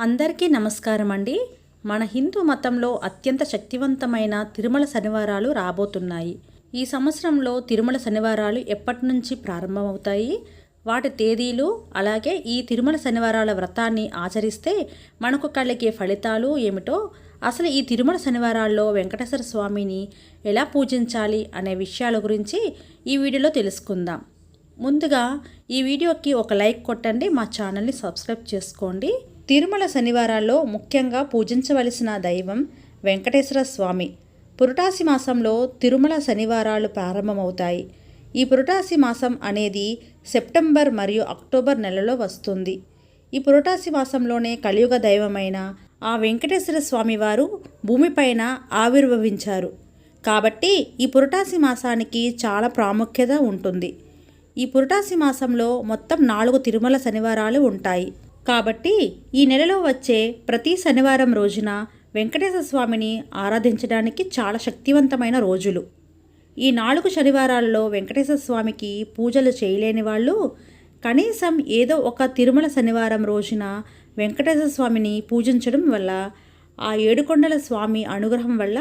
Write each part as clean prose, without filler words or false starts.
అందరికీ నమస్కారం అండి. మన హిందూ మతంలో అత్యంత శక్తివంతమైన తిరుమల శనివారాలు రాబోతున్నాయి. ఈ సంవత్సరంలో తిరుమల శనివారాలు ఎప్పటి నుంచి ప్రారంభమవుతాయి, వాటి తేదీలు, అలాగే ఈ తిరుమల శనివారాల వ్రతాన్ని ఆచరిస్తే మనకు కలిగే ఫలితాలు ఏమిటో, అసలు ఈ తిరుమల శనివారాల్లో వెంకటేశ్వర స్వామిని ఎలా పూజించాలి అనే విషయాల గురించి ఈ వీడియోలో తెలుసుకుందాం. ముందుగా ఈ వీడియోకి ఒక లైక్ కొట్టండి, మా ఛానల్ని సబ్స్క్రైబ్ చేసుకోండి. తిరుమల శనివారాల్లో ముఖ్యంగా పూజించవలసిన దైవం వెంకటేశ్వర స్వామి. పురటాసి మాసంలో తిరుమల శనివారాలు ప్రారంభమవుతాయి. ఈ పురటాసి మాసం అనేది సెప్టెంబర్ మరియు అక్టోబర్ నెలలో వస్తుంది. ఈ పురటాసి మాసంలోనే కలియుగ దైవమైన ఆ వెంకటేశ్వర స్వామి వారు భూమిపైన ఆవిర్భవించారు. కాబట్టి ఈ పురటాసి మాసానికి చాలా ప్రాముఖ్యత ఉంటుంది. ఈ పురటాసి మాసంలో మొత్తం 4 తిరుమల శనివారాలు ఉంటాయి. కాబట్టి ఈ నెలలో వచ్చే ప్రతి శనివారం రోజున వెంకటేశ్వర స్వామిని ఆరాధించడానికి చాలా శక్తివంతమైన రోజులు. ఈ 4 శనివారాల్లో వెంకటేశ్వర స్వామికి పూజలు చేయలేని వాళ్ళు కనీసం ఏదో ఒక తిరుమల శనివారం రోజున వెంకటేశ్వర స్వామిని పూజించడం వల్ల, ఆ ఏడుకొండల స్వామి అనుగ్రహం వల్ల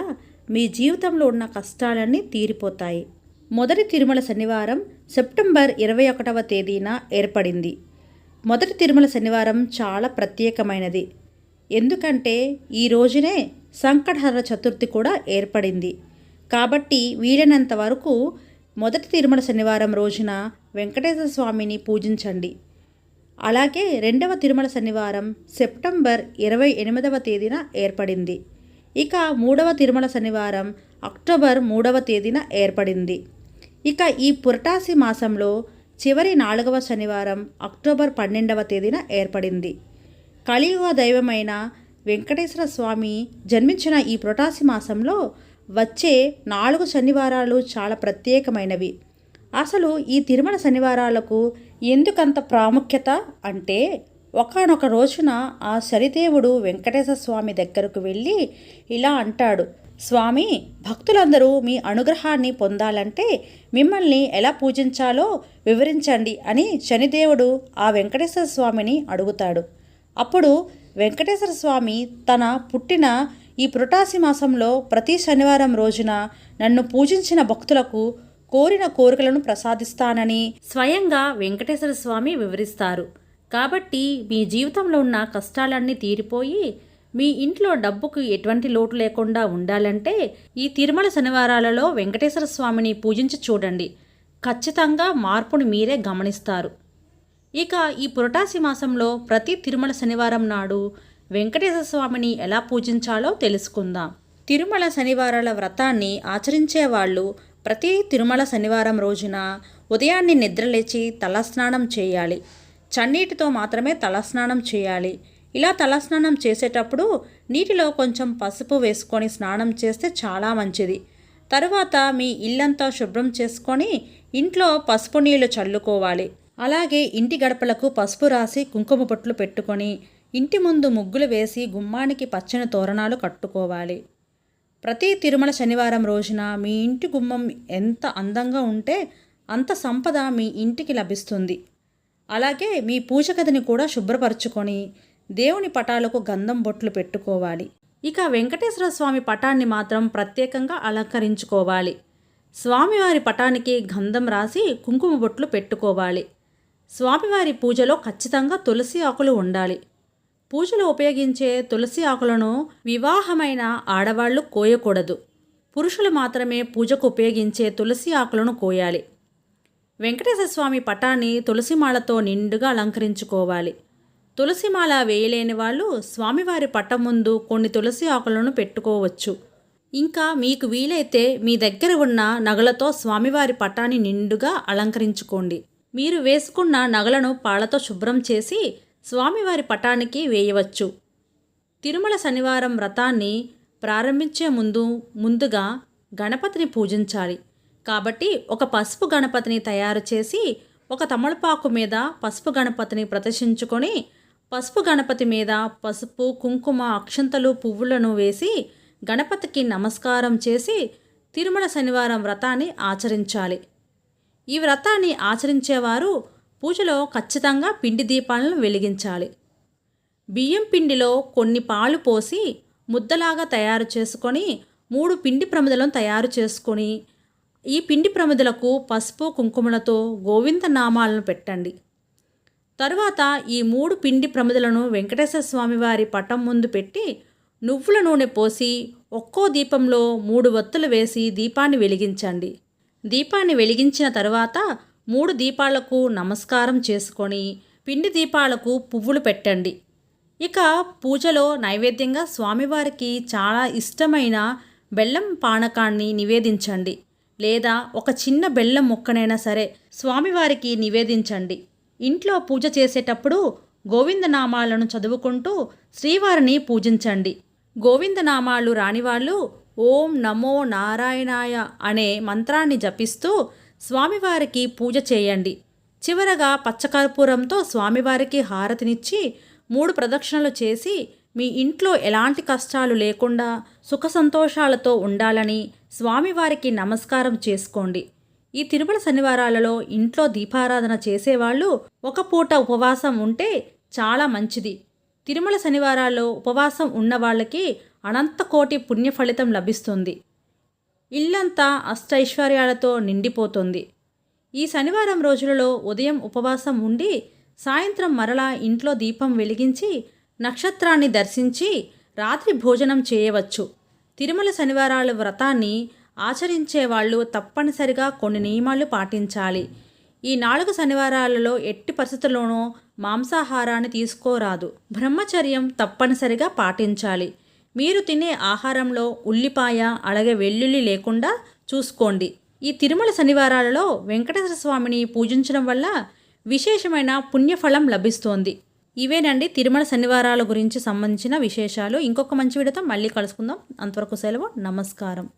మీ జీవితంలో ఉన్న కష్టాలన్నీ తీరిపోతాయి. మొదటి తిరుమల శనివారం సెప్టెంబర్ 21వ తేదీన ఏర్పడింది. మొదటి తిరుమల శనివారం చాలా ప్రత్యేకమైనది. ఎందుకంటే ఈ రోజునే సంకటహర చతుర్థి కూడా ఏర్పడింది. కాబట్టి వీలైనంత వరకు మొదటి తిరుమల శనివారం రోజున వెంకటేశ్వర స్వామిని పూజించండి. అలాగే రెండవ తిరుమల శనివారం సెప్టెంబర్ 28వ తేదీన ఏర్పడింది. ఇక మూడవ తిరుమల శనివారం అక్టోబర్ 3వ తేదీన ఏర్పడింది. ఇక ఈ పురటాసి మాసంలో చివరి 4వ శనివారం అక్టోబర్ 12వ తేదీన ఏర్పడింది. కలియుగ దైవమైన వెంకటేశ్వర స్వామి జన్మించిన ఈ పురటాసి మాసంలో వచ్చే 4 శనివారాలు చాలా ప్రత్యేకమైనవి. అసలు ఈ తిరుమల శనివారాలకు ఎందుకంత ప్రాముఖ్యత అంటే, ఒకానొక రోజున ఆ శనిదేవుడు వెంకటేశ్వర స్వామి దగ్గరకు వెళ్ళి ఇలా అంటాడు: స్వామి, భక్తులందరూ మీ అనుగ్రహాన్ని పొందాలంటే మిమ్మల్ని ఎలా పూజించాలో వివరించండి అని శనిదేవుడు ఆ వెంకటేశ్వర స్వామిని అడుగుతాడు. అప్పుడు వెంకటేశ్వర స్వామి తన పుట్టిన ఈ పురటాసి మాసంలో ప్రతి శనివారం రోజున నన్ను పూజించిన భక్తులకు కోరిన కోరికలను ప్రసాదిస్తానని స్వయంగా వెంకటేశ్వర స్వామి వివరిస్తారు. కాబట్టి మీ జీవితంలో ఉన్న కష్టాలన్నీ తీరిపోయి మీ ఇంట్లో డబ్బుకు ఎటువంటి లోటు లేకుండా ఉండాలంటే ఈ తిరుమల శనివారాలలో వెంకటేశ్వర స్వామిని పూజించి చూడండి. ఖచ్చితంగా మార్పుని మీరే గమనిస్తారు. ఇక ఈ పురటాసి మాసంలో ప్రతి తిరుమల శనివారం నాడు వెంకటేశ్వర స్వామిని ఎలా పూజించాలో తెలుసుకుందాం. తిరుమల శనివారాల వ్రతాన్ని ఆచరించే వాళ్ళు ప్రతి తిరుమల శనివారం రోజున ఉదయాన్నే నిద్రలేచి తలస్నానం చేయాలి. చన్నీటితో మాత్రమే తలస్నానం చేయాలి. ఇలా తలస్నానం చేసేటప్పుడు నీటిలో కొంచెం పసుపు వేసుకొని స్నానం చేస్తే చాలా మంచిది. తరువాత మీ ఇల్లంతా శుభ్రం చేసుకొని ఇంట్లో పసుపు నీళ్లు చల్లుకోవాలి. అలాగే ఇంటి గడపలకు పసుపు రాసి కుంకుమ బొట్లు పెట్టుకొని ఇంటి ముందు ముగ్గులు వేసి గుమ్మానికి పచ్చని తోరణాలు కట్టుకోవాలి. ప్రతి తిరుమల శనివారం రోజున మీ ఇంటి గుమ్మం ఎంత అందంగా ఉంటే అంత సంపద మీ ఇంటికి లభిస్తుంది. అలాగే మీ పూజ గదిని కూడా శుభ్రపరచుకొని దేవుని పటాలకు గంధం బొట్లు పెట్టుకోవాలి. ఇక వెంకటేశ్వర స్వామి పటాన్ని మాత్రం ప్రత్యేకంగా అలంకరించుకోవాలి. స్వామివారి పటానికి గంధం రాసి కుంకుమ బొట్లు పెట్టుకోవాలి. స్వామివారి పూజలో ఖచ్చితంగా తులసి ఆకులు ఉండాలి. పూజలో ఉపయోగించే తులసి ఆకులను వివాహమైన ఆడవాళ్లు కోయకూడదు. పురుషులు మాత్రమే పూజకు ఉపయోగించే తులసి ఆకులను కోయాలి. వెంకటేశ్వర స్వామి పటాన్ని తులసిమాలతో నిండుగా అలంకరించుకోవాలి. తులసిమాల వేయలేని వాళ్ళు స్వామివారి పటం ముందు కొన్ని తులసి ఆకులను పెట్టుకోవచ్చు. ఇంకా మీకు వీలైతే మీ దగ్గర ఉన్న నగలతో స్వామివారి పటాన్ని నిండుగా అలంకరించుకోండి. మీరు వేసుకున్న నగలను పాలతో శుభ్రం చేసి స్వామివారి పటానికి వేయవచ్చు. తిరుమల శనివారం వ్రతాన్ని ప్రారంభించే ముందుగా గణపతిని పూజించాలి. కాబట్టి ఒక పసుపు గణపతిని తయారు చేసి ఒక తమలపాకు మీద పసుపు గణపతిని ప్రదర్శించుకొని పసుపు గణపతి మీద పసుపు, కుంకుమ, అక్షంతలు, పువ్వులను వేసి గణపతికి నమస్కారం చేసి తిరుమల శనివారం వ్రతాన్ని ఆచరించాలి. ఈ వ్రతాన్ని ఆచరించేవారు పూజలో ఖచ్చితంగా పిండి దీపాలను వెలిగించాలి. బియ్యం పిండిలో కొన్ని పాలు పోసి ముద్దలాగా తయారు చేసుకొని 3 పిండి ప్రమిదలను తయారు చేసుకొని ఈ పిండి ప్రమిదలకు పసుపు కుంకుమలతో గోవింద నామాలను పెట్టండి. తరువాత ఈ 3 పిండి ప్రమిదలను వెంకటేశ్వర స్వామివారి పటం ముందు పెట్టి నువ్వుల నూనె పోసి ఒక్కో దీపంలో 3 వత్తులు వేసి దీపాన్ని వెలిగించండి. దీపాన్ని వెలిగించిన తరువాత 3 దీపాలకు నమస్కారం చేసుకొని పిండి దీపాలకు పువ్వులు పెట్టండి. ఇక పూజలో నైవేద్యంగా స్వామివారికి చాలా ఇష్టమైన బెల్లం పానకాన్ని నివేదించండి, లేదా ఒక చిన్న బెల్లం ముక్కనైనా సరే స్వామివారికి నివేదించండి. ఇంట్లో పూజ చేసేటప్పుడు గోవిందనామాలను చదువుకుంటూ శ్రీవారిని పూజించండి. గోవిందనామాలు రానివాళ్ళు ఓం నమో నారాయణాయ అనే మంత్రాన్ని జపిస్తూ స్వామివారికి పూజ చేయండి. చివరగా పచ్చకర్పూరంతో స్వామివారికి హారతినిచ్చి 3 ప్రదక్షిణలు చేసి మీ ఇంట్లో ఎలాంటి కష్టాలు లేకుండా సుఖ సంతోషాలతో ఉండాలని స్వామివారికి నమస్కారం చేసుకోండి. ఈ తిరుమల శనివారాలలో ఇంట్లో దీపారాధన చేసేవాళ్ళు ఒక పూట ఉపవాసం ఉంటే చాలా మంచిది. తిరుమల శనివారాల్లో ఉపవాసం ఉన్న వాళ్ళకి అనంతకోటి పుణ్య ఫలితం లభిస్తుంది. ఇల్లంతా అష్టైశ్వర్యాలతో నిండిపోతుంది. ఈ శనివారం రోజులలో ఉదయం ఉపవాసం ఉండి సాయంత్రం మరలా ఇంట్లో దీపం వెలిగించి నక్షత్రాన్ని దర్శించి రాత్రి భోజనం చేయవచ్చు. తిరుమల శనివారాల వ్రతాన్ని ఆచరించే వాళ్ళు తప్పనిసరిగా కొన్ని నియమాలు పాటించాలి. ఈ 4 శనివారాలలో ఎట్టి పరిస్థితుల్లోనూ మాంసాహారాన్ని తీసుకోరాదు. బ్రహ్మచర్యం తప్పనిసరిగా పాటించాలి. మీరు తినే ఆహారంలో ఉల్లిపాయ అలాగే వెల్లుల్లి లేకుండా చూసుకోండి. ఈ తిరుమల శనివారాలలో వెంకటేశ్వర స్వామిని పూజించడం వల్ల విశేషమైన పుణ్యఫలం లభిస్తోంది. ఇవేనండి తిరుమల శనివారాల గురించి సంబంధించిన విశేషాలు. ఇంకొక మంచి వీడియోతో మళ్ళీ కలుసుకుందాం. అంతవరకు సెలవు. నమస్కారం.